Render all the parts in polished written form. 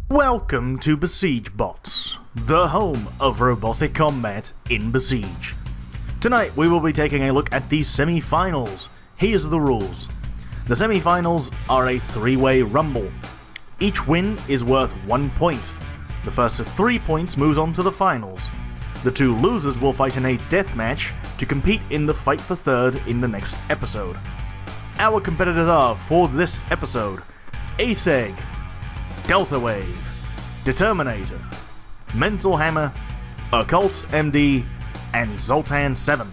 Welcome to Besiege Bots, the home of robotic combat in Besiege. Tonight we will be taking a look at the semi-finals. Here's the rules. The semi-finals are a three-way rumble. Each win is worth 1 point. The first of 3 points moves on to the finals. The two losers will fight in a deathmatch to compete in the fight for third in the next episode. Our competitors are, for this episode, Aseg, Delta Wave, Determinator, Mental Hammer, Occult MD, and Zoltan 7.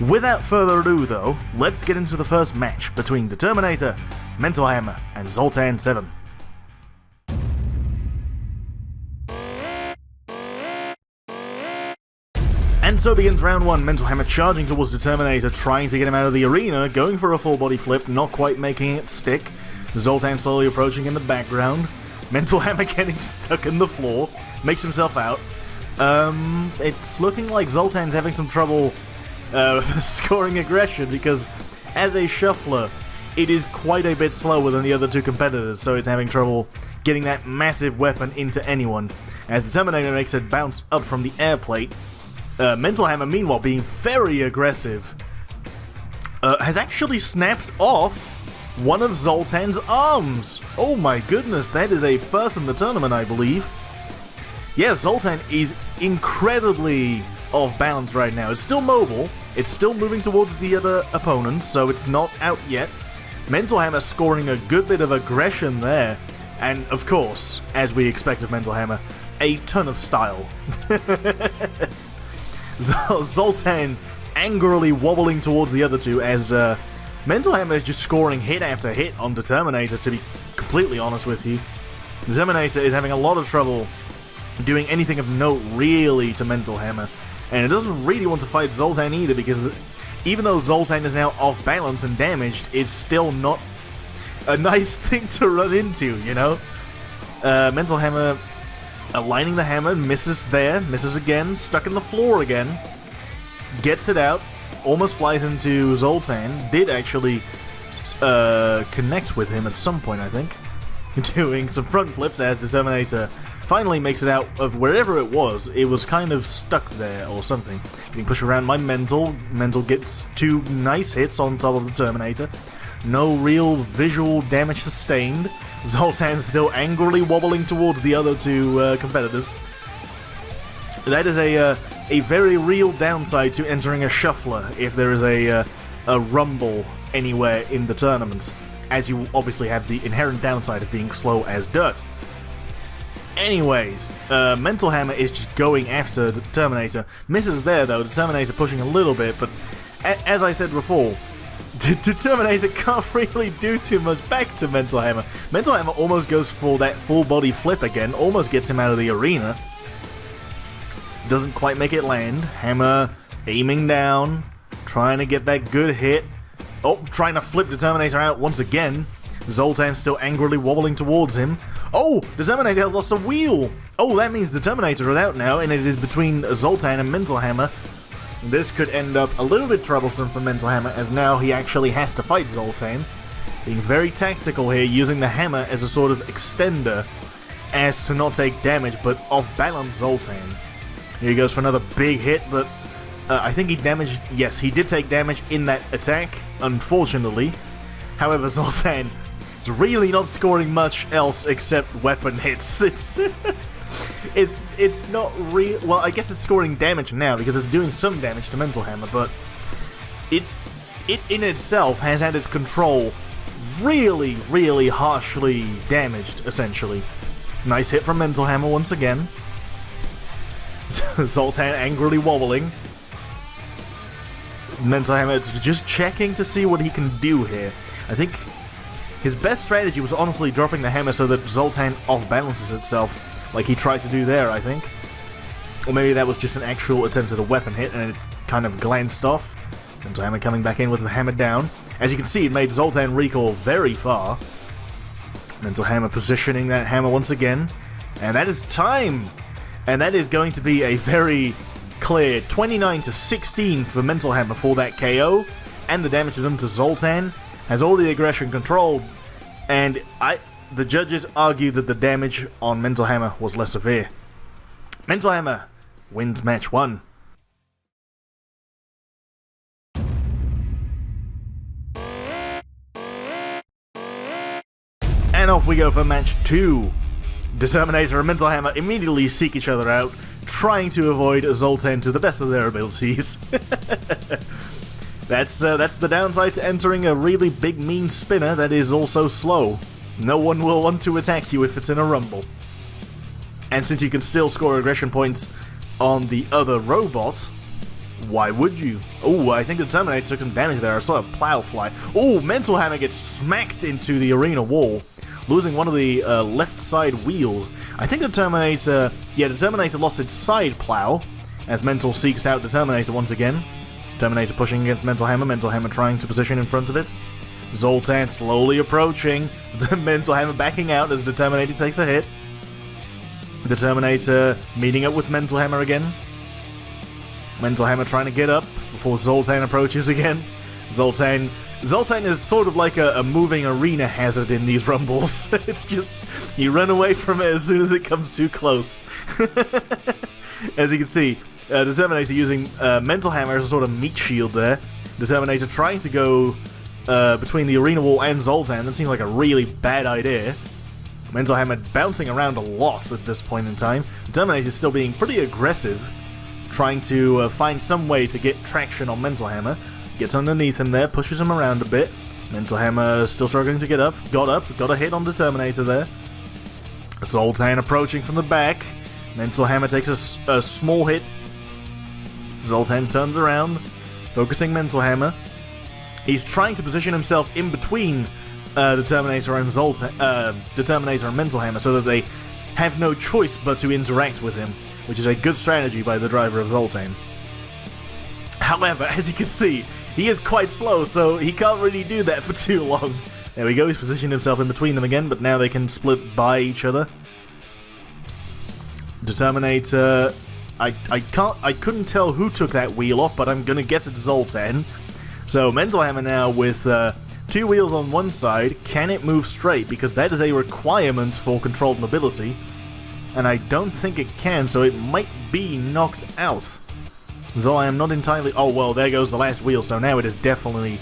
Without further ado though, let's get into the first match between Determinator, Mental Hammer, and Zoltan 7. And so begins round 1, Mental Hammer charging towards Determinator, trying to get him out of the arena, going for a full body flip, not quite making it stick. Zoltan slowly approaching in the background. Mental Hammer getting stuck in the floor. Makes himself out. It's looking like Zoltan's having some trouble scoring aggression because as a shuffler, it is quite a bit slower than the other two competitors, so it's having trouble getting that massive weapon into anyone. As Determinator makes it bounce up from the air plate, Mental Hammer, meanwhile, being very aggressive, has actually snapped off one of Zoltan's arms! Oh my goodness, that is a first in the tournament, I believe. Yeah, Zoltan is incredibly off balance right now. It's still mobile, it's still moving towards the other opponents, so it's not out yet. Mental Hammer scoring a good bit of aggression there, and of course, as we expect of Mental Hammer, a ton of style. Zoltan angrily wobbling towards the other two as Mental Hammer is just scoring hit after hit on Determinator, to be completely honest with you. Determinator is having a lot of trouble doing anything of note, really, to Mental Hammer. And it doesn't really want to fight Zoltan either, because even though Zoltan is now off balance and damaged, it's still not a nice thing to run into, you know? Mental Hammer aligning the hammer, misses there, misses again, stuck in the floor again, gets it out, almost flies into Zoltan, did actually connect with him at some point, I think, doing some front flips as Determinator finally makes it out of wherever it was kind of stuck there or something. Being pushed around by Mental gets 2 nice hits on top of the Determinator, no real visual damage sustained. Zoltan's still angrily wobbling towards the other two competitors. That is a very real downside to entering a shuffler if there is a rumble anywhere in the tournament, as you obviously have the inherent downside of being slow as dirt. Anyways, Mental Hammer is just going after Terminator. Misses there though, Terminator pushing a little bit, but as I said before, Terminator can't really do too much back to Mental Hammer. Mental Hammer almost goes for that full body flip again, almost gets him out of the arena. Doesn't quite make it land. Hammer aiming down, trying to get that good hit. Oh, trying to flip Determinator out once again. Zoltan still angrily wobbling towards him. Oh, Determinator lost a wheel! Oh, that means Determinator is out now, and it is between Zoltan and Mental Hammer. This could end up a little bit troublesome for Mental Hammer, as now he actually has to fight Zoltan. Being very tactical here, using the hammer as a sort of extender, as to not take damage, but off-balance Zoltan. Here he goes for another big hit, but I think he damaged... Yes, he did take damage in that attack, unfortunately. However, Zoltan is really not scoring much else except weapon hits. It's not real... Well, I guess it's scoring damage now, because it's doing some damage to Mental Hammer, but it in itself has had its control really, really harshly damaged, essentially. Nice hit from Mental Hammer once again. Zoltan angrily wobbling. Mental Hammer is just checking to see what he can do here. I think his best strategy was honestly dropping the hammer so that Zoltan off-balances itself, like he tried to do there, I think. Or maybe that was just an actual attempt at a weapon hit and it kind of glanced off. Mental Hammer coming back in with the hammer down. As you can see, it made Zoltan recoil very far. Mental Hammer positioning that hammer once again. And that is time! And that is going to be a very clear 29-16 for Mental Hammer for that KO. And the damage done to Zoltan has all the aggression controlled. And the judges argued that the damage on Mental Hammer was less severe. Mental Hammer wins match 1. And off we go for match 2. Determinator and Mental Hammer immediately seek each other out, trying to avoid Zoltan to the best of their abilities. That's the downside to entering a really big mean spinner that is also slow. No one will want to attack you if it's in a rumble. And since you can still score aggression points on the other robot, why would you? Oh, I think the Terminator took some damage there. I saw a plow fly. Oh, Mental Hammer gets smacked into the arena wall, losing one of the left side wheels. I think the Terminator lost its side plow, as Mental seeks out the Terminator once again. Terminator pushing against Mental Hammer trying to position in front of it. Zoltan slowly approaching, the Mental Hammer backing out as the Terminator takes a hit. The Terminator meeting up with Mental Hammer again. Mental Hammer trying to get up before Zoltan approaches again. Zoltan is sort of like a moving arena hazard in these rumbles. It's just, you run away from it as soon as it comes too close. As you can see, the Terminator using Mental Hammer as a sort of meat shield there. The Terminator trying to go between the arena wall and Zoltan. That seems like a really bad idea. Mental Hammer bouncing around a lot at this point in time. The Terminator is still being pretty aggressive, trying to find some way to get traction on Mental Hammer. Gets underneath him there, pushes him around a bit. Mental Hammer still struggling to get up. Got a hit on the Terminator there. Zoltan approaching from the back. Mental Hammer takes a small hit. Zoltan turns around, focusing Mental Hammer. He's trying to position himself in between the Terminator and Mental Hammer so that they have no choice but to interact with him, which is a good strategy by the driver of Zoltan. However, as you can see, he is quite slow, so he can't really do that for too long. There we go, he's positioned himself in between them again, but now they can split by each other. The Terminator, I couldn't tell who took that wheel off, but I'm gonna guess it's Zoltan. So Mental Hammer now with 2 wheels on one side. Can it move straight? Because that is a requirement for controlled mobility. And I don't think it can, so it might be knocked out. Though I am not entirely... Oh, well, there goes the last wheel, so now it is definitely...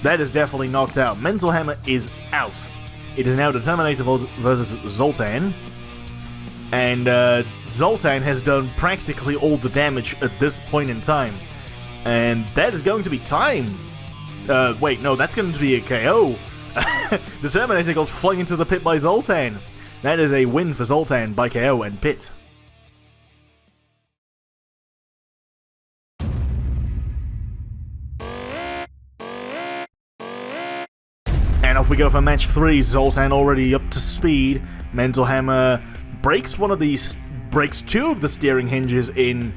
That is definitely knocked out. Mental Hammer is out. It is now the Terminator versus Zoltan. And Zoltan has done practically all the damage at this point in time. And that is going to be time. Wait, no, that's going to be a KO. The Terminator got flung into the pit by Zoltan. That is a win for Zoltan by KO and pit. And off we go for match 3. Zoltan already up to speed. Mental Hammer breaks 2 of the steering hinges in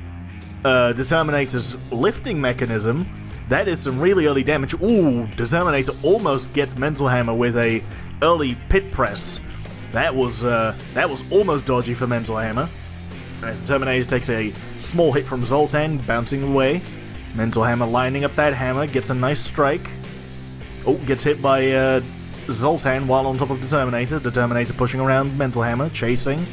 the Terminator's lifting mechanism. That is some really early damage. Ooh, the Terminator almost gets Mental Hammer with a early pit press. That was almost dodgy for Mental Hammer. As the Terminator takes a small hit from Zoltan, bouncing away. Mental Hammer lining up that hammer, gets a nice strike. Oh, gets hit by Zoltan while on top of the Terminator. The Terminator pushing around Mental Hammer, chasing.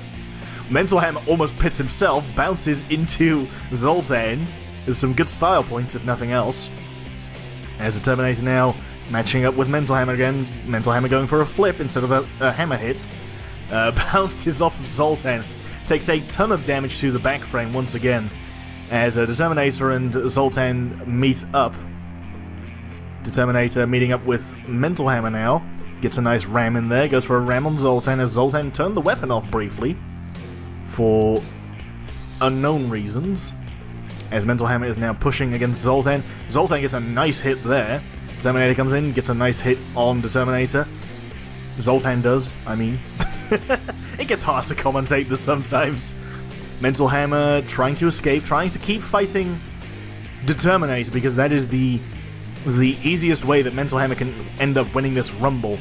Mental Hammer almost pits himself, bounces into Zoltan. There's some good style points, if nothing else. As the Terminator now matching up with Mental Hammer again. Mental Hammer going for a flip instead of a hammer hit. Bounced his off of Zoltan. Takes a ton of damage to the back frame once again. As the Terminator and Zoltan meet up. The Terminator meeting up with Mental Hammer now. Gets a nice ram in there. Goes for a ram on Zoltan as Zoltan turned the weapon off briefly. For unknown reasons. As Mental Hammer is now pushing against Zoltan. Zoltan gets a nice hit there. Terminator comes in, gets a nice hit on the Terminator. Zoltan does, I mean. It gets hard to commentate this sometimes. Mental Hammer trying to escape, trying to keep fighting the Terminator, because that is the easiest way that Mental Hammer can end up winning this rumble.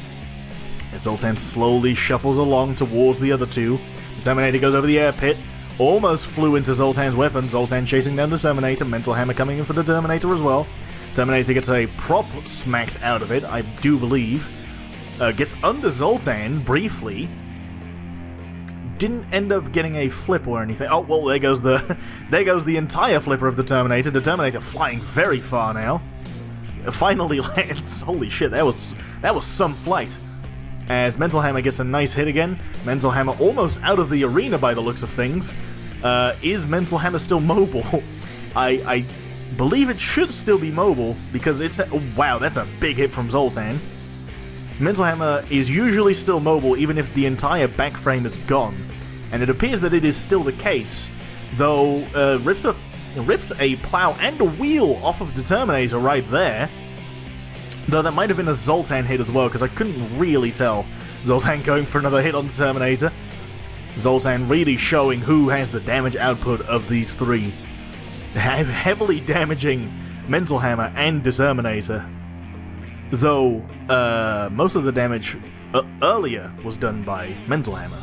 As Zoltan slowly shuffles along towards the other two. The Terminator goes over the air pit. Almost flew into Zoltan's weapon. Zoltan chasing down the Terminator. Mental Hammer coming in for the Terminator as well. Terminator gets a prop smacked out of it, I do believe. Gets under Zoltan briefly. Didn't end up getting a flip or anything. Oh, well, there goes the entire flipper of the Terminator. The Terminator flying very far now. Finally lands. Holy shit, that was some flight. As Mental Hammer gets a nice hit again. Mental Hammer almost out of the arena by the looks of things. Is Mental Hammer still mobile? I believe it should still be mobile because it's oh, wow, that's a big hit from Zoltan. Mental Hammer is usually still mobile even if the entire back frame is gone. And it appears that it is still the case, though rips a plow and a wheel off of the Terminator right there. Though that might have been a Zoltan hit as well, because I couldn't really tell. Zoltan going for another hit on the Terminator. Zoltan really showing who has the damage output of these three. Heavily damaging Mental Hammer and the Terminator. Though, most of the damage earlier was done by Mental Hammer.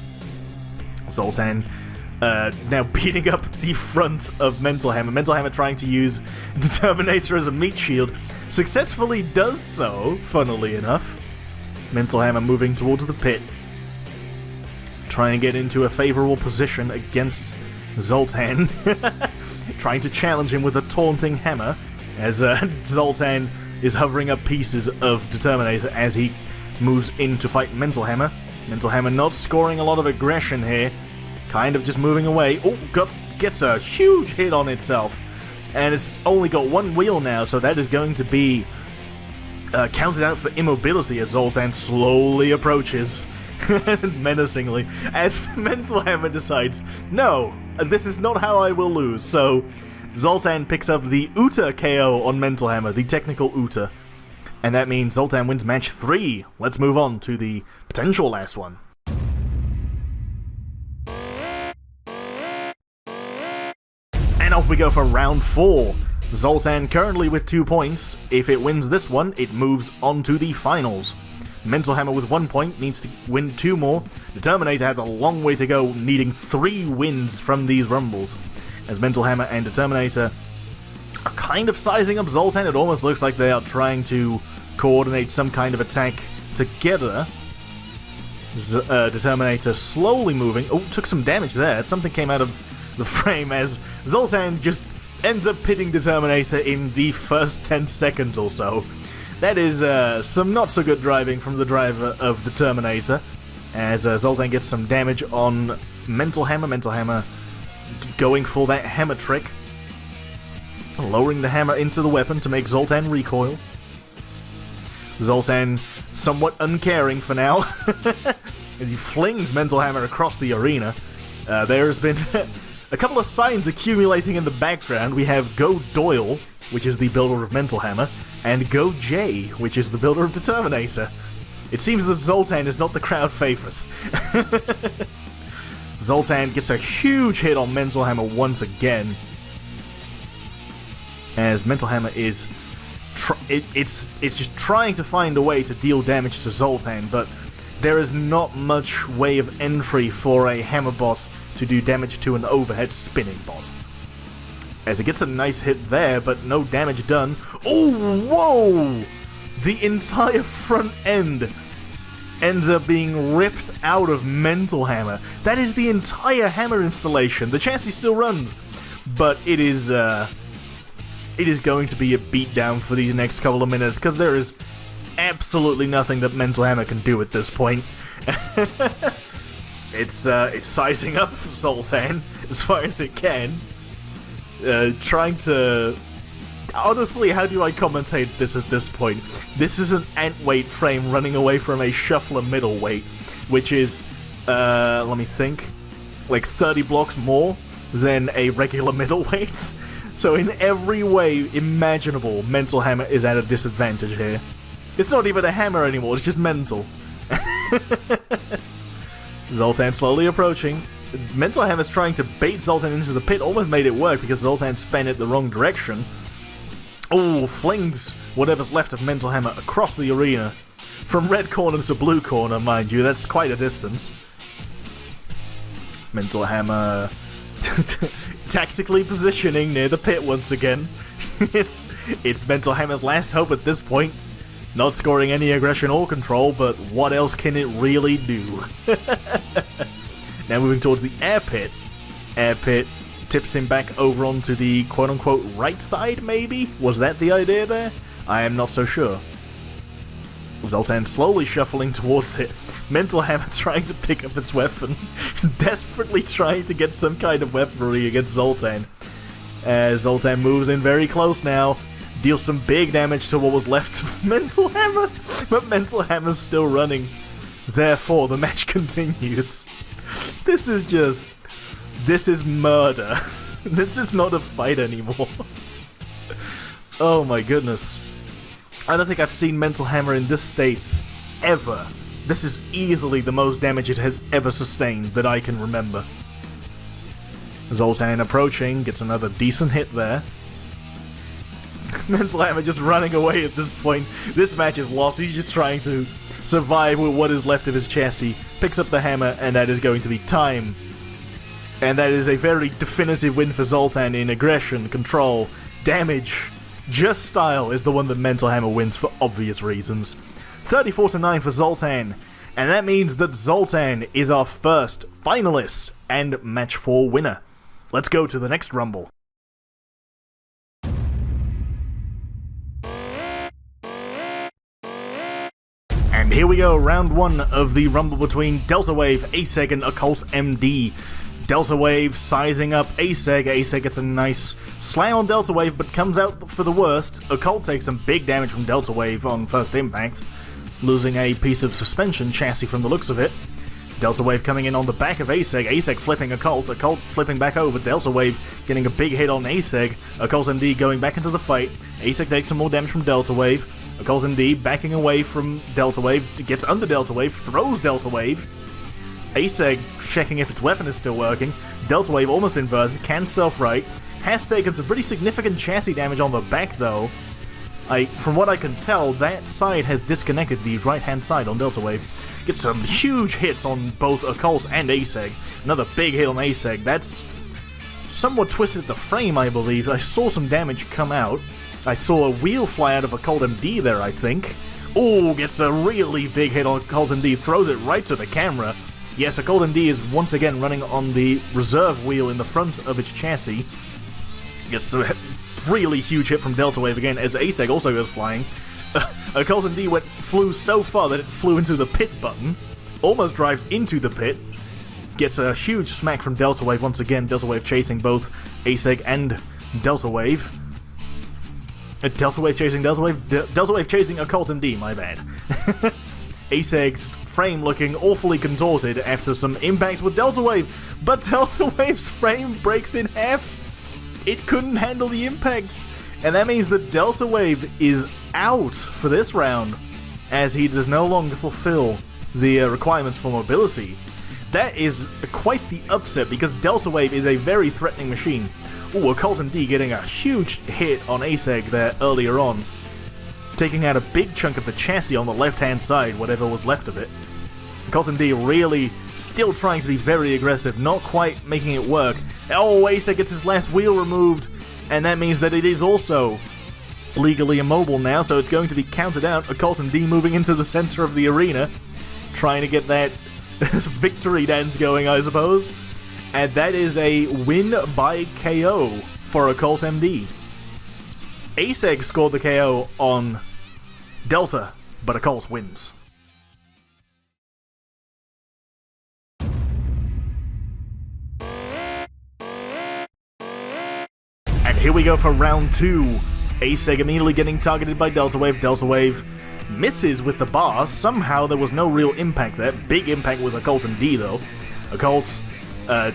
Zoltan now beating up the front of Mental Hammer. Mental Hammer trying to use the Terminator as a meat shield. Successfully does so, funnily enough. Mental Hammer moving towards the pit. Trying to get into a favorable position against Zoltan. Trying to challenge him with a taunting hammer. As Zoltan is hovering up pieces of the Terminator as he moves in to fight Mental Hammer. Mental Hammer not scoring a lot of aggression here. Kind of just moving away. Oh, gets a huge hit on itself. And it's only got one wheel now, so that is going to be counted out for immobility as Zoltan slowly approaches. Menacingly. As Mental Hammer decides, no, this is not how I will lose. So Zoltan picks up the Uta KO on Mental Hammer, the technical Uta. And that means Zoltan wins match 3. Let's move on to the potential last one. And off we go for round 4. Zoltan currently with 2 points. If it wins this one, it moves on to the finals. Mental Hammer with 1 point needs to win 2 more. The Terminator has a long way to go, needing 3 wins from these rumbles. As Mental Hammer and the Terminator are kind of sizing up Zoltan, it almost looks like they are trying to coordinate some kind of attack together. The Terminator slowly moving. Oh, took some damage there. Something came out of the frame as Zoltan just ends up pitting the Terminator in the first 10 seconds or so. That is some not so good driving from the driver of the Terminator, as Zoltan gets some damage on Mental Hammer. Mental Hammer going for that hammer trick, lowering the hammer into the weapon to make Zoltan recoil. Zoltan somewhat uncaring for now, as he flings Mental Hammer across the arena. There's been a couple of signs accumulating in the background. We have Go Doyle, which is the builder of Mental Hammer, and Go Jay, which is the builder of the Terminator. It seems that Zoltan is not the crowd favorite. Zoltan gets a huge hit on Mental Hammer once again, as Mental Hammer is it's just trying to find a way to deal damage to Zoltan, but there is not much way of entry for a hammer bot to do damage to an overhead spinning bot. As it gets a nice hit there, but no damage done. Oh, whoa! The entire front end ends up being ripped out of Mental Hammer. That is the entire hammer installation. The chassis still runs, but it is going to be a beatdown for these next couple of minutes, because there is absolutely nothing that Mental Hammer can do at this point. It's sizing up Zoltan as far as it can. Trying to... Honestly, how do I commentate this at this point? This is an ant-weight frame running away from a shuffler middleweight, which is, let me think, like 30 blocks more than a regular middleweight. So in every way imaginable, Mental Hammer is at a disadvantage here. It's not even a hammer anymore, it's just mental. Zoltan slowly approaching. Mental Hammer's trying to bait Zoltan into the pit, almost made it work because Zoltan spun it the wrong direction. Oh, flings whatever's left of Mental Hammer across the arena. From red corner to blue corner, mind you, that's quite a distance. Mental Hammer tactically positioning near the pit once again. It's Mental Hammer's last hope at this point. Not scoring any aggression or control, but what else can it really do? Now moving towards the air pit. Air pit tips him back over onto the quote-unquote right side, maybe? Was that the idea there? I am not so sure. Zoltan slowly shuffling towards it. Mental Hammer trying to pick up its weapon. Desperately trying to get some kind of weaponry against Zoltan. As Zoltan moves in very close now. Deals some big damage to what was left of Mental Hammer. But Mental Hammer's still running. Therefore, the match continues. This is murder. This is not a fight anymore. Oh my goodness. I don't think I've seen Mental Hammer in this state ever. This is easily the most damage it has ever sustained that I can remember. Zoltan approaching, gets another decent hit there. Mental Hammer just running away at this point. This match is lost. He's just trying to survive with what is left of his chassis. Picks up the hammer, and that is going to be time. And that is a very definitive win for Zoltan in aggression, control, damage. Just style is the one that Mental Hammer wins for obvious reasons. 34-9 for Zoltan. And that means that Zoltan is our first finalist and match 4 winner. Let's go to the next Rumble. And here we go, round 1 of the Rumble between Delta Wave, Aseg, and Occult MD. Delta Wave sizing up Aseg. Aseg gets a nice slam on Delta Wave, but comes out for the worst. Occult takes some big damage from Delta Wave on first impact, losing a piece of suspension chassis from the looks of it. Delta Wave coming in on the back of Aseg. Aseg flipping Occult. Occult flipping back over. Delta Wave getting a big hit on Aseg. Occult MD going back into the fight. Aseg takes some more damage from Delta Wave. Occult MD backing away from Delta Wave. Gets under Delta Wave. Throws Delta Wave. Aseg checking if its weapon is still working. Delta Wave almost inverted, can self-right. Has taken some pretty significant chassis damage on the back though. From what I can tell, that side has disconnected the right-hand side on Delta Wave. Gets some huge hits on both Occult and Aseg. Another big hit on Aseg. That's somewhat twisted at the frame, I believe. I saw some damage come out. I saw a wheel fly out of Occult MD there, I think. Oh, gets a really big hit on Occult MD. Throws it right to the camera. Yes, Occult MD is once again running on the reserve wheel in the front of its chassis. Gets a really huge hit from Delta Wave again, as Aseg also goes flying. Occult MD flew so far that it flew into the pit button. Almost drives into the pit. Gets a huge smack from Delta Wave once again. Delta Wave chasing both Aseg and Delta Wave. Delta Wave chasing Delta Wave? Delta Wave chasing Occult MD, my bad. Aseg's frame looking awfully contorted after some impacts with Delta Wave, but Delta Wave's frame breaks in half. It couldn't handle the impacts, and that means that Delta Wave is out for this round, as he does no longer fulfill the requirements for mobility. That is quite the upset, because Delta Wave is a very threatening machine. Ooh, Occult MD getting a huge hit on Aseg there earlier on, taking out a big chunk of the chassis on the left-hand side, whatever was left of it. Occult MD really still trying to be very aggressive, not quite making it work. Oh, Aseg gets his last wheel removed, and that means that it is also legally immobile now, so it's going to be counted out. Occult MD moving into the center of the arena, trying to get that victory dance going, I suppose. And that is a win by KO for Occult MD. Aseg scored the KO on Delta, but Occult wins. And here we go for round 2. Aseg immediately getting targeted by Delta Wave. Delta Wave misses with the bar. Somehow there was no real impact there. Big impact with Occult MD though. Occult's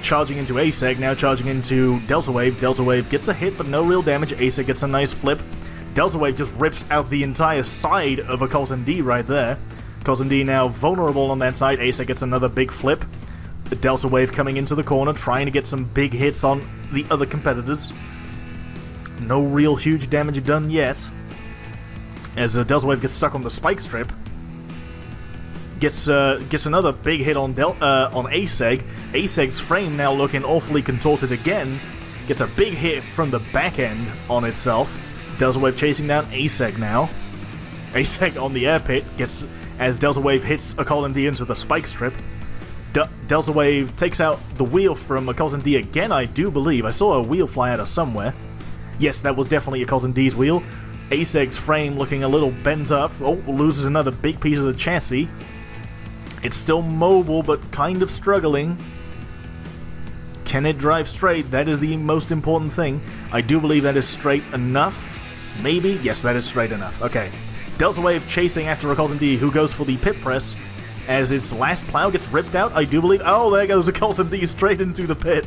charging into Aseg, now charging into Delta Wave. Delta Wave gets a hit, but no real damage. Aseg gets a nice flip. Delta Wave just rips out the entire side of Occult MD right there. Occult MD now vulnerable on that side. Aseg gets another big flip. The Delta Wave coming into the corner, trying to get some big hits on the other competitors. No real huge damage done yet, as Delta Wave gets stuck on the spike strip. Gets another big hit on Aseg. Aseg's frame now looking awfully contorted again. Gets a big hit from the back end on itself. Delta Wave chasing down Aseg now. Aseg on the air pit gets, as Delta Wave hits Occult MD into the spike strip. Delta Wave takes out the wheel from Occult MD again, I do believe. I saw a wheel fly out of somewhere. Yes, that was definitely Occult MD's wheel. Aseg's frame looking a little bent up. Oh, loses another big piece of the chassis. It's still mobile, but kind of struggling. Can it drive straight? That is the most important thing. I do believe that is straight enough. Maybe? Yes, that is straight enough. Okay. Delta Wave chasing after Occult MD, who goes for the pit press as its last plow gets ripped out, I do believe. Oh, there goes Occult MD straight into the pit.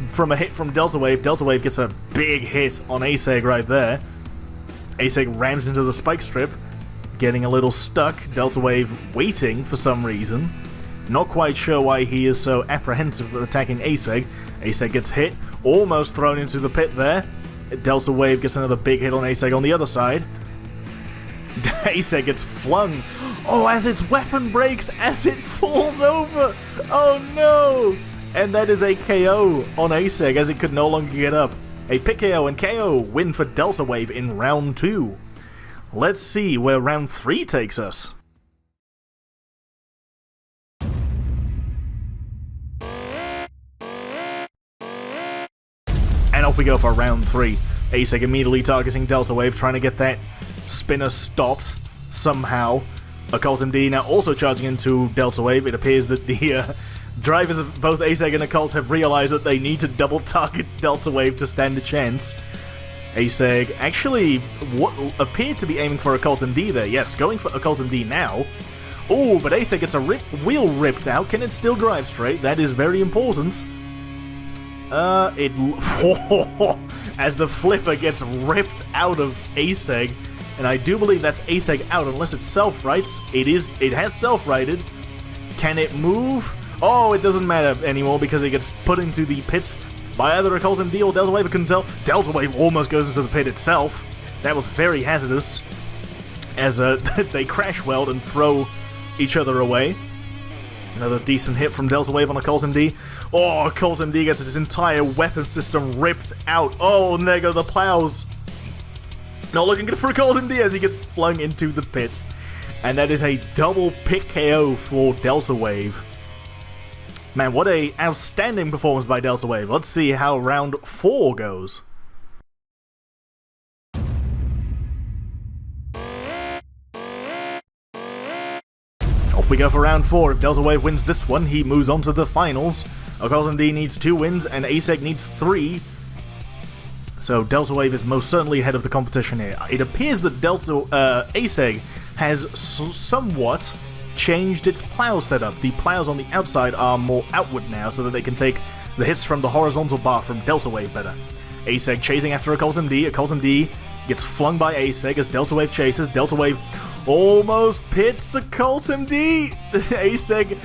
From a hit from Delta Wave. Delta Wave gets a big hit on Aseg right there. Aseg rams into the spike strip, getting a little stuck. Delta Wave waiting for some reason. Not quite sure why he is so apprehensive of attacking Aseg. Aseg gets hit, almost thrown into the pit there. Delta Wave gets another big hit on Aseg on the other side. Aseg gets flung. Oh, as its weapon breaks, as it falls over. Oh no! And that is a KO on Aseg as it could no longer get up. A pit KO and KO win for Delta Wave in round 2. Let's see where round 3 takes us. And off we go for round 3. Aseg immediately targeting Delta Wave, trying to get that spinner stopped somehow. Occult MD now also charging into Delta Wave. It appears that the drivers of both Aseg and Occult have realized that they need to double target Delta Wave to stand a chance. Aseg actually what appeared to be aiming for Occult MD there. Yes, going for Occult MD now. Oh, but Aseg gets a wheel ripped out. Can it still drive straight? That is very important. As the flipper gets ripped out of Aseg, and I do believe that's Aseg out unless it self-rights. It has self-righted. Can it move? Oh, it doesn't matter anymore because it gets put into the pits by either Occult MD or Delta Wave. I couldn't tell. Delta Wave almost goes into the pit itself. That was very hazardous as they crash weld and throw each other away. Another decent hit from Delta Wave on Occult MD. Oh, Occult MD gets its entire weapon system ripped out. Oh, and there go the plows. Not looking good for Occult MD as he gets flung into the pit. And that is a double pit KO for Delta Wave. Man, what a outstanding performance by Delta Wave. Let's see how round 4 goes. Off we go for round 4. If Delta Wave wins this one, he moves on to the finals. Occult MD needs 2 wins and Aseg needs 3. So Delta Wave is most certainly ahead of the competition here. It appears that Aseg has somewhat changed its plow setup. The plows on the outside are more outward now so that they can take the hits from the horizontal bar from Delta Wave better. Aseg chasing after Occult MD. Occult MD gets flung by Aseg as Delta Wave chases. Delta Wave almost pits Occult MD. Aseg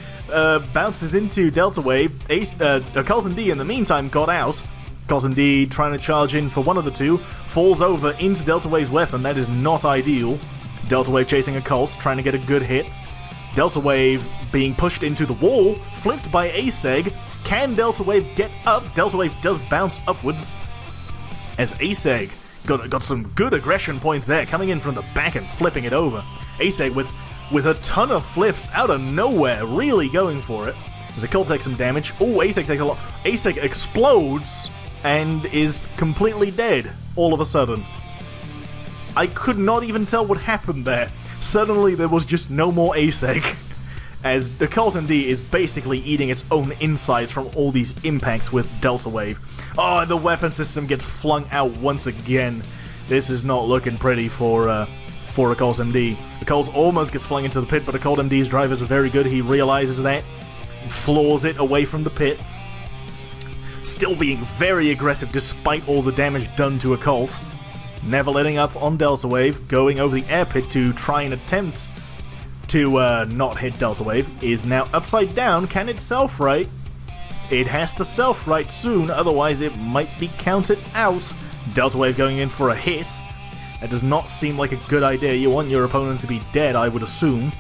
bounces into Delta Wave. Occult MD in the meantime got out. Occult MD trying to charge in for one of the two. Falls over into Delta Wave's weapon. That is not ideal. Delta Wave chasing Occult, trying to get a good hit. Delta Wave being pushed into the wall, flipped by Aseg. Can Delta Wave get up? Delta Wave does bounce upwards as Aseg got some good aggression points there, coming in from the back and flipping it over. Aseg with a ton of flips out of nowhere, really going for it. As Occult takes some damage. Oh, Aseg takes a lot. Aseg explodes and is completely dead all of a sudden. I could not even tell what happened there. Suddenly there was just no more Aseg, as Occult MD is basically eating its own insides from all these impacts with Delta Wave. Oh, and the weapon system gets flung out once again. This is not looking pretty for Occult MD. Occult almost gets flung into the pit, but Occult MD's drivers are very good. He realizes that, floors it away from the pit. Still being very aggressive despite all the damage done to Occult. Never letting up on Delta Wave, going over the air pit to try and attempt to not hit Delta Wave, is now upside down. Can it self-right? It has to self-right soon, otherwise it might be counted out. Delta Wave going in for a hit. That does not seem like a good idea. You want your opponent to be dead, I would assume.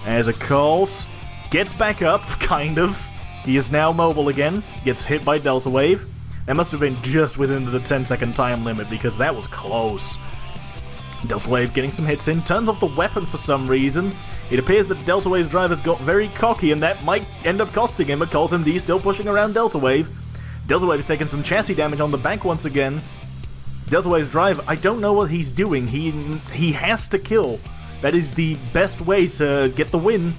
As Occult gets back up, kind of. He is now mobile again, gets hit by Delta Wave. That must have been just within the 10-second time limit because that was close. Delta Wave getting some hits in, turns off the weapon for some reason. It appears that Delta Wave's driver's got very cocky, and that might end up costing him. A Colt MD still pushing around Delta Wave. Delta Wave's taking some chassis damage on the back once again. Delta Wave's driver, I don't know what he's doing. He has to kill. That is the best way to get the win.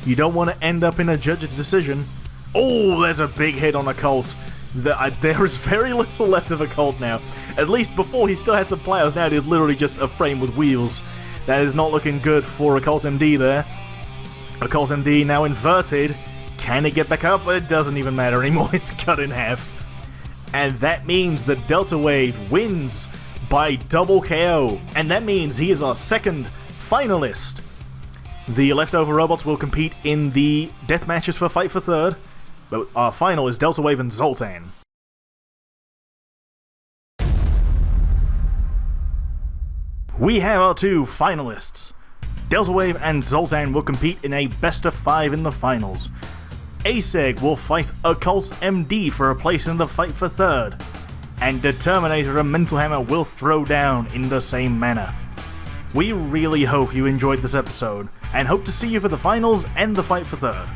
You don't want to end up in a judge's decision. Oh, there's a big hit on a Colt. There is very little left of a Colt now. At least before he still had some plows, now it is literally just a frame with wheels. That is not looking good for a Colt MD there. A Colt MD now inverted. Can it get back up? It doesn't even matter anymore, it's cut in half. And that means that Delta Wave wins by double KO. And that means he is our second finalist. The leftover robots will compete in the death matches for Fight for Third. But our final is Delta Wave and Zoltan. We have our two finalists. Delta Wave and Zoltan will compete in a best of 5 in the finals. Aseg will fight a Colt MD for a place in the Fight for Third. And Determinator and Mental Hammer will throw down in the same manner. We really hope you enjoyed this episode, and hope to see you for the finals and the Fight for Third.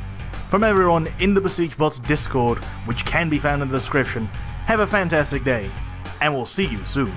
From everyone in the Besiege Bots Discord, which can be found in the description, have a fantastic day, and we'll see you soon.